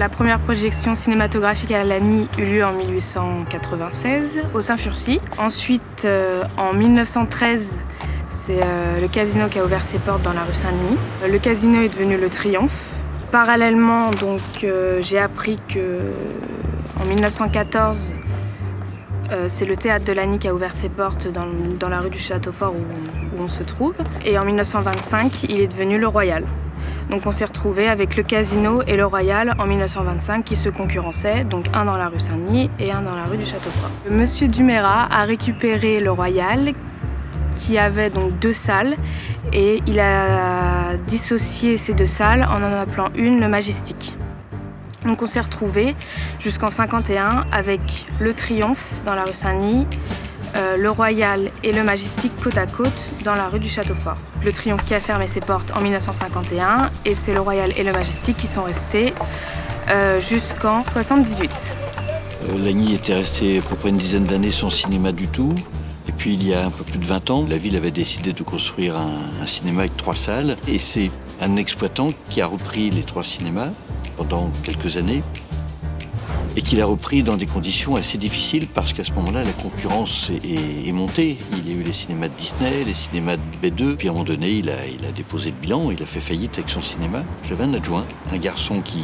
La première projection cinématographique à Lagny eut lieu en 1896 au Saint-Furcy. Ensuite, en 1913, c'est le casino qui a ouvert ses portes dans la rue Saint-Denis. Le casino est devenu le Triomphe. Parallèlement, donc, j'ai appris qu'en 1914, c'est le théâtre de Lagny qui a ouvert ses portes dans la rue du Château-Fort où on se trouve. Et en 1925, il est devenu le Royal. Donc on s'est retrouvé avec le casino et le Royal en 1925 qui se concurrençaient, donc un dans la rue Saint-Denis et un dans la rue du Château-Fort. Monsieur Dumérat a récupéré le Royal qui avait donc 2 salles et il a dissocié ces 2 salles en appelant une le Majestic. Donc on s'est retrouvé jusqu'en 1951 avec le Triomphe dans la rue Saint-Denis, le Royal et le Majestic côte à côte dans la rue du Château-Fort. Le Triomphe qui a fermé ses portes en 1951 et c'est le Royal et le Majestic qui sont restés jusqu'en 1978. Lagny était resté à peu près une dizaine d'années sans cinéma du tout. Et puis il y a un peu plus de 20 ans, la ville avait décidé de construire un cinéma avec 3 salles. Et c'est un exploitant qui a repris les 3 cinémas pendant quelques années et qui l'a repris dans des conditions assez difficiles parce qu'à ce moment-là, la concurrence est montée. Il y a eu les cinémas de Disney, les cinémas de B2. Puis à un moment donné, il a déposé le bilan, il a fait faillite avec son cinéma. J'avais un adjoint, un garçon qui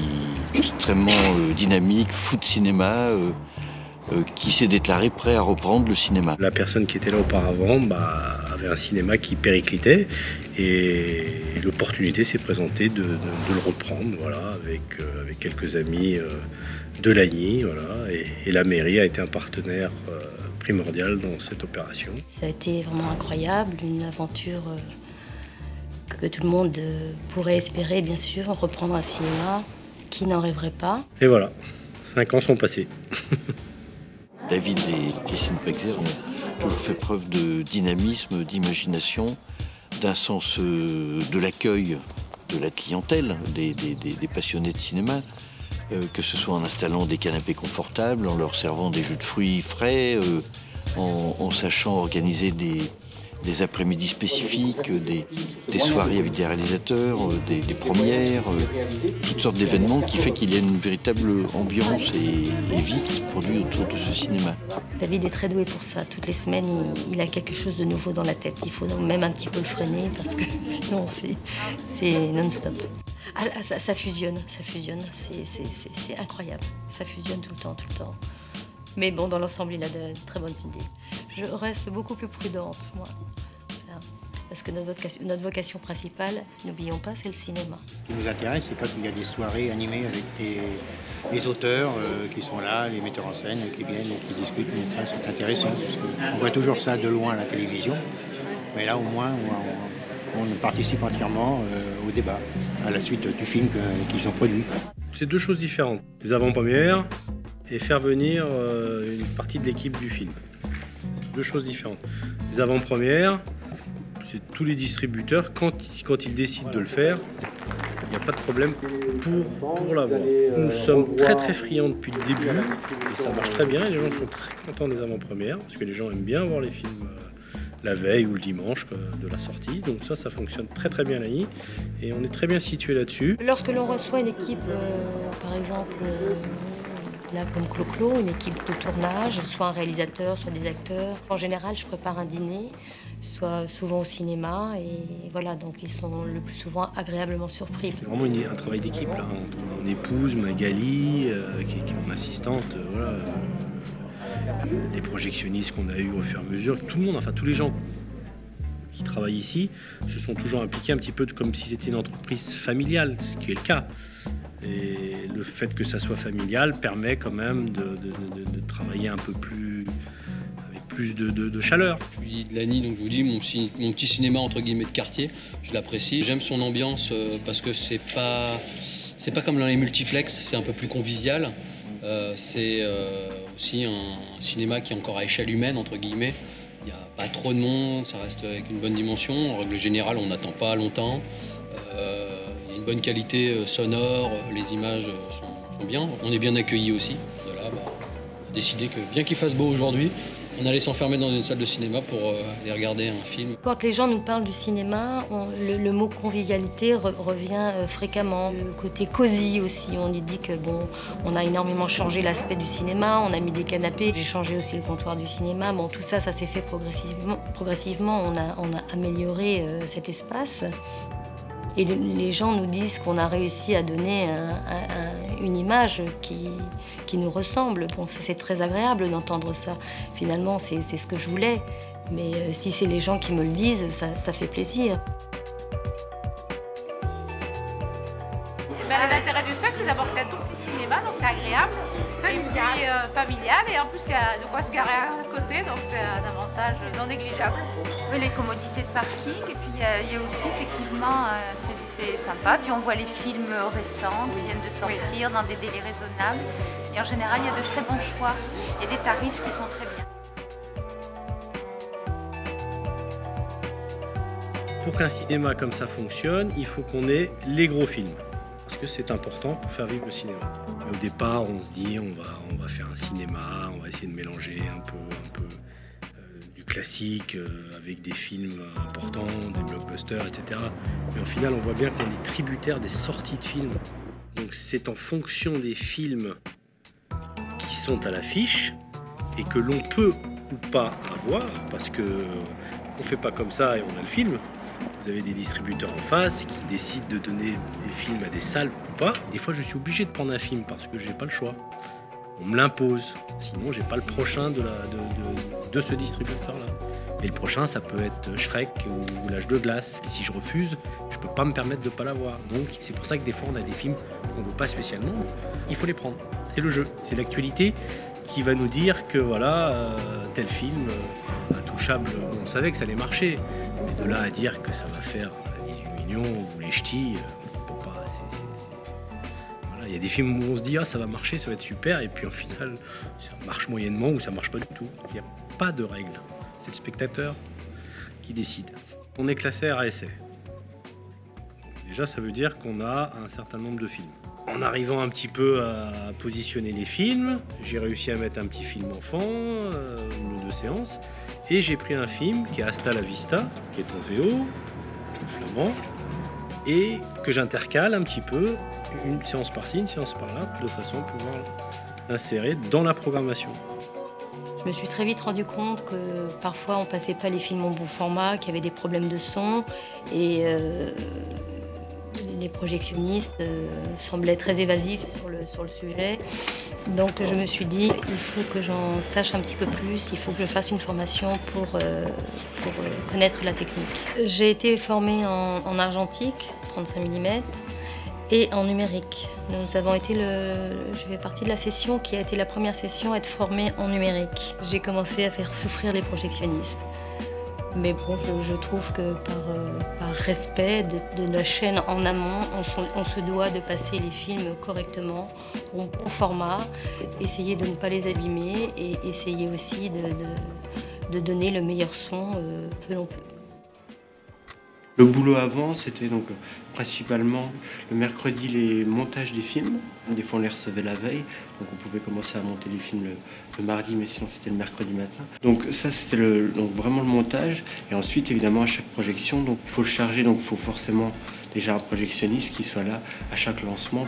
est extrêmement dynamique, fou de cinéma, qui s'est déclaré prêt à reprendre le cinéma. La personne qui était là auparavant avait un cinéma qui périclitait et l'opportunité s'est présentée de le reprendre, voilà, avec quelques amis de Lagny, voilà, et la mairie a été un partenaire primordial dans cette opération. Ça a été vraiment incroyable, une aventure que tout le monde pourrait espérer, bien sûr, reprendre un cinéma, qui n'en rêverait pas. Et voilà, 5 ans sont passés. David et Christine Pexer ont toujours fait preuve de dynamisme, d'imagination, d'un sens de l'accueil de la clientèle, des passionnés de cinéma, que ce soit en installant des canapés confortables, en leur servant des jus de fruits frais, en sachant organiser des après-midi spécifiques, des soirées avec des réalisateurs, des premières, toutes sortes d'événements qui fait qu'il y a une véritable ambiance et vie qui se produit autour de ce cinéma. David est très doué pour ça. Toutes les semaines, il a quelque chose de nouveau dans la tête. Il faut même un petit peu le freiner parce que sinon c'est non-stop. Ah, ça fusionne, c'est incroyable. Ça fusionne tout le temps. Mais bon, dans l'ensemble, il a de très bonnes idées. Je reste beaucoup plus prudente, moi. Parce que notre vocation principale, n'oublions pas, c'est le cinéma. Ce qui nous intéresse, c'est quand il y a des soirées animées avec des auteurs qui sont là, les metteurs en scène qui viennent et qui discutent. Donc ça, c'est intéressant. Parce qu'on voit toujours ça de loin à la télévision. Mais là, au moins, on participe entièrement au débat, à la suite du film qu'ils ont produit. C'est 2 choses différentes. Les avant-premières et faire venir une partie de l'équipe du film. C'est 2 choses différentes. Les avant-premières, c'est tous les distributeurs, quand ils décident de le faire, il n'y a pas de problème pour l'avoir. Nous sommes très friands depuis le début et ça marche très bien. Et les gens sont très contents des avant-premières parce que les gens aiment bien voir les films la veille ou le dimanche de la sortie. Donc ça fonctionne très bien à Lagny et on est très bien situé là-dessus. Lorsque l'on reçoit une équipe, par exemple, là comme Clo-Clo, une équipe de tournage, soit un réalisateur, soit des acteurs. En général, je prépare un dîner, soit souvent au cinéma, et voilà, donc ils sont le plus souvent agréablement surpris. C'est vraiment un travail d'équipe là, entre mon épouse Magali, qui est mon assistante, voilà, les projectionnistes qu'on a eu au fur et à mesure, tout le monde, enfin tous les gens qui travaillent ici, se sont toujours impliqués un petit peu comme si c'était une entreprise familiale, ce qui est le cas. Et le fait que ça soit familial permet quand même de travailler un peu plus, avec plus de chaleur. Je suis de Lagny, donc je vous dis, mon petit cinéma entre guillemets de quartier, je l'apprécie. J'aime son ambiance parce que c'est pas comme dans les multiplex, c'est un peu plus convivial. C'est aussi un cinéma qui est encore à échelle humaine, entre guillemets. Il n'y a pas trop de monde, ça reste avec une bonne dimension. En règle générale, on n'attend pas longtemps. Il y a une bonne qualité sonore, les images sont bien. On est bien accueillis aussi. De là, on a décidé que, bien qu'il fasse beau aujourd'hui, On allait s'enfermer dans une salle de cinéma pour aller regarder un film. Quand les gens nous parlent du cinéma, le mot convivialité revient fréquemment. Le côté cosy aussi, on y dit que bon, on a énormément changé l'aspect du cinéma, on a mis des canapés, j'ai changé aussi le comptoir du cinéma. Bon, tout ça, ça s'est fait progressivement. On a amélioré cet espace. Et les gens nous disent qu'on a réussi à donner une image qui nous ressemble. Bon, c'est très agréable d'entendre ça. Finalement, c'est ce que je voulais. Mais si c'est les gens qui me le disent, ça fait plaisir. L'intérêt du cercle, c'est d'abord que c'est un tout petit cinéma, donc c'est agréable. Et puis familial, et en plus il y a de quoi se garer à côté, donc c'est un avantage non négligeable. Oui, les commodités de parking, et puis il y a aussi effectivement, c'est sympa, puis on voit les films récents qui viennent de sortir dans des délais raisonnables. Et en général, il y a de très bons choix et des tarifs qui sont très bien. Pour qu'un cinéma comme ça fonctionne, il faut qu'on ait les gros films. Parce que c'est important pour faire vivre le cinéma. Au départ, on se dit on va faire un cinéma, on va essayer de mélanger un peu du classique avec des films importants, des blockbusters, etc. Mais au final, on voit bien qu'on est tributaire des sorties de films. Donc c'est en fonction des films qui sont à l'affiche et que l'on peut ou pas avoir, parce que on fait pas comme ça et on a le film. Vous avez des distributeurs en face qui décident de donner des films à des salles ou pas. Des fois, je suis obligé de prendre un film parce que j'ai pas le choix. On me l'impose. Sinon, j'ai pas le prochain de ce distributeur-là. Et le prochain, ça peut être Shrek ou L'Âge de glace. Et si je refuse, je peux pas me permettre de pas l'avoir. Donc, c'est pour ça que des fois, on a des films qu'on veut pas spécialement. Il faut les prendre. C'est le jeu. C'est l'actualité qui va nous dire que voilà, tel film intouchable, on savait que ça allait marcher. Mais de là à dire que ça va faire 18 millions ou les ch'tis, on peut pas. Voilà, il y a des films où on se dit ah ça va marcher, ça va être super, et puis au final ça marche moyennement ou ça marche pas du tout. Il n'y a pas de règle. C'est le spectateur qui décide. On est classé RSA. Déjà ça veut dire qu'on a un certain nombre de films. En arrivant un petit peu à positionner les films, j'ai réussi à mettre un petit film enfant, une ou deux séances, et j'ai pris un film qui est Hasta la Vista, qui est en VO, en flamand, et que j'intercale un petit peu, une séance par-ci, une séance par-là, de façon à pouvoir l'insérer dans la programmation. Je me suis très vite rendu compte que parfois on passait pas les films en bon format, qu'il y avait des problèmes de son, et les projectionnistes semblaient très évasifs sur le sujet. Donc je me suis dit, il faut que j'en sache un petit peu plus, il faut que je fasse une formation pour connaître la technique. J'ai été formée en argentique, 35 mm, et en numérique. Nous avons été je fais partie de la session qui a été la première session à être formée en numérique. J'ai commencé à faire souffrir les projectionnistes. Mais bon, je trouve que par respect de la chaîne en amont, on se doit de passer les films correctement, au bon format, essayer de ne pas les abîmer et essayer aussi de donner le meilleur son que l'on peut. Le boulot avant, c'était donc principalement le mercredi les montages des films. Des fois on les recevait la veille, donc on pouvait commencer à monter les films le mardi, mais sinon c'était le mercredi matin. Donc ça c'était donc vraiment le montage. Et ensuite évidemment à chaque projection, donc il faut le charger, donc il faut forcément déjà un projectionniste qui soit là à chaque lancement.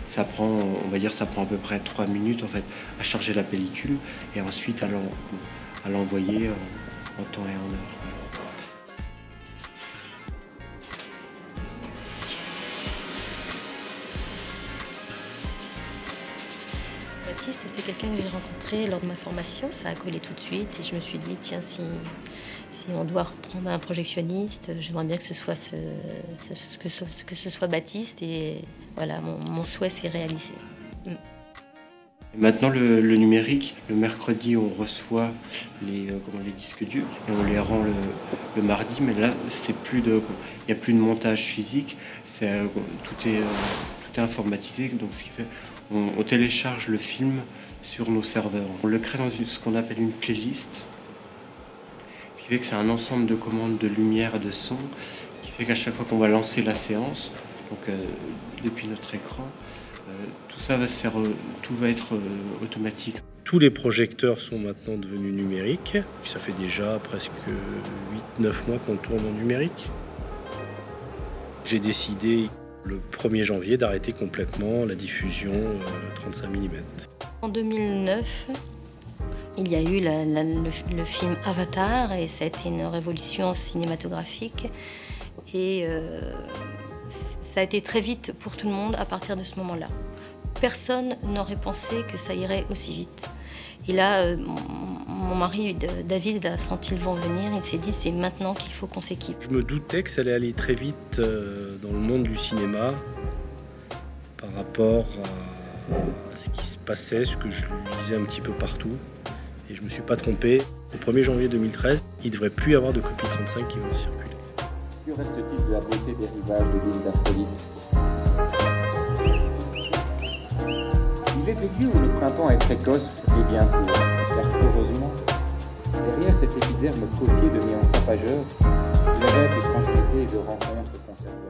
Ça prend, on va dire, ça prend à peu près 3 minutes en fait à charger la pellicule et ensuite à l'envoyer en temps et en heure. Baptiste, c'est quelqu'un que j'ai rencontré lors de ma formation. Ça a collé tout de suite et je me suis dit, tiens, si on doit reprendre un projectionniste, j'aimerais bien que ce soit Baptiste. Et voilà, mon souhait s'est réalisé. Et maintenant, le numérique, le mercredi, on reçoit les disques durs et on les rend le mardi. Mais là, il n'y a plus de montage physique, tout est informatisé. Donc, ce qui fait on télécharge le film sur nos serveurs. On le crée dans ce qu'on appelle une playlist, ce qui fait que c'est un ensemble de commandes de lumière et de son, qui fait qu'à chaque fois qu'on va lancer la séance, donc depuis notre écran, tout va être automatique. Tous les projecteurs sont maintenant devenus numériques. Ça fait déjà presque 8-9 mois qu'on tourne en numérique. J'ai décidé le 1er janvier d'arrêter complètement la diffusion 35 mm. En 2009, il y a eu le film Avatar et ça a été une révolution cinématographique. Et ça a été très vite pour tout le monde à partir de ce moment-là. Personne n'aurait pensé que ça irait aussi vite. Et là, mon mari David a senti le vent venir. Il s'est dit c'est maintenant qu'il faut qu'on s'équipe. Je me doutais que ça allait aller très vite dans le monde du cinéma par rapport à ce qui se passait, ce que je lisais un petit peu partout. Et je ne me suis pas trompé. Le 1er janvier 2013, il ne devrait plus y avoir de copies 35 qui vont circuler. Que reste-t-il de la beauté des rivages de l'île d'Aphrodite? Il est des lieux où le printemps est précoce et bien court, car heureusement, derrière cet épiderme côtier de néant tapageur, il rêve de tranquillité et de rencontres conservées.